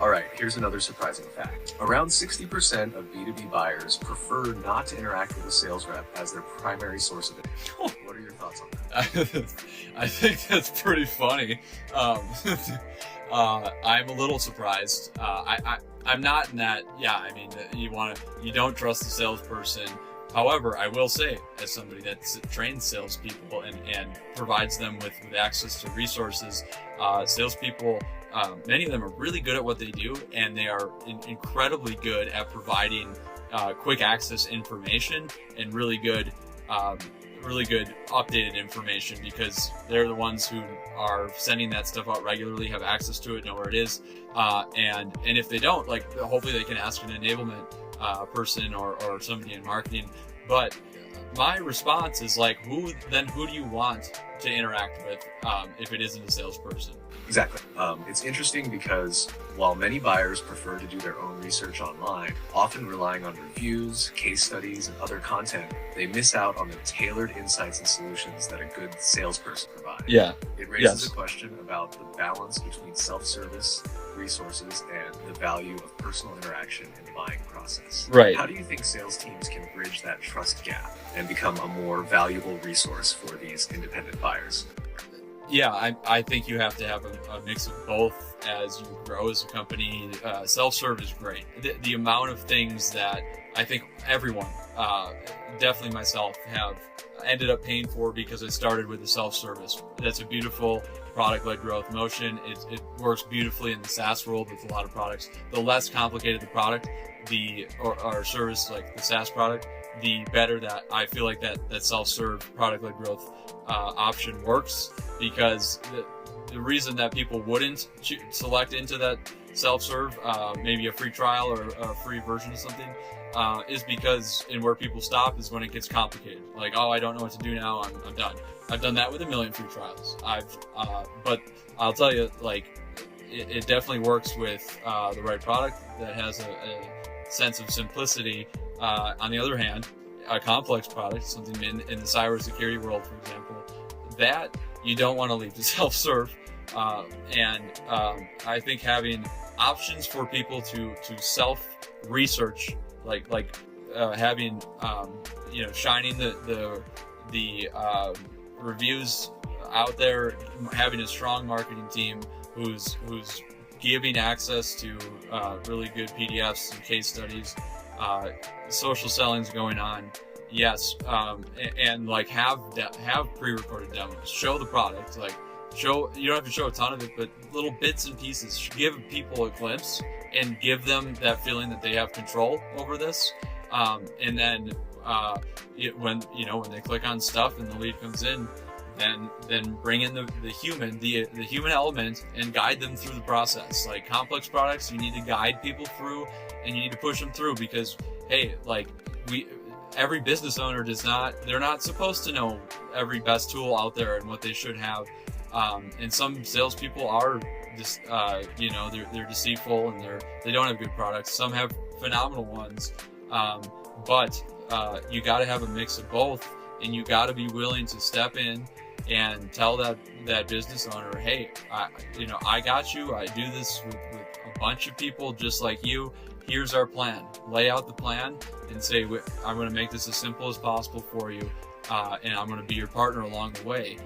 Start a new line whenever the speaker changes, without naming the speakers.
All right, here's another surprising fact. Around 60% of B2B buyers prefer not to interact with a sales rep as their primary source of income. What are your thoughts on that?
I think that's pretty funny. Um, I'm a little surprised. I'm not in that. Yeah, I mean, you don't trust the salesperson. However, I will say, as somebody that trains salespeople and provides them with access to resources, salespeople, many of them are really good at what they do, and they are incredibly good at providing quick access information and really good updated information, because they're the ones who are sending that stuff out regularly, have access to it, know where it is, and if they don't, like, hopefully they can ask an enablement person or somebody in marketing. But my response is like, who do you want to interact with if it isn't a salesperson?
Exactly. It's interesting because while many buyers prefer to do their own research online, often relying on reviews, case studies, and other content, they miss out on the tailored insights and solutions that a good salesperson provides.
Yeah.
It raises
Yes.
a question about the balance between self-service resources and the value of personal interaction in the buying process.
Right.
How do you think sales teams can bridge that trust gap and become a more valuable resource for these independent buyers?
Yeah, I think you have to have a mix of both as you grow as a company. Self-serve is great. The amount of things that I think everyone, definitely myself, have ended up paying for because it started with the self-service. That's a beautiful product-led growth motion. It works beautifully in the SaaS world with a lot of products. The less complicated the product, or service, like the SaaS product, the better that I feel like that self-serve product-led growth option works, because the reason that people wouldn't select into that self-serve, maybe a free trial or a free version of something, is because, and where people stop is when it gets complicated. Like, oh, I don't know what to do now, I'm done. I've done that with 1 million free trials. But I'll tell you, like, it definitely works with the right product that has a sense of simplicity. On the other hand, a complex product, something in the cybersecurity world, for example, that you don't want to leave to self-serve. I think having options for people to self-research, like having shining the reviews out there, having a strong marketing team who's giving access to really good PDFs and case studies, social selling's going on. Yes, and like have pre-recorded demos. Show the product. Like, you don't have to show a ton of it, but little bits and pieces. Give people a glimpse and give them that feeling that they have control over this. And then when they click on stuff and the lead comes in, then bring in the human element and guide them through the process. Like, complex products, you need to guide people through, and you need to push them through, because, hey, like, every business owner they're not supposed to know every best tool out there and what they should have. And some salespeople are just, they're deceitful and they don't have good products. Some have phenomenal ones. But you got to have a mix of both, and you got to be willing to step in and tell that business owner, hey, I got you. I do this with a bunch of people just like you. Here's our plan. Lay out the plan and say, I'm going to make this as simple as possible for you, and I'm going to be your partner along the way.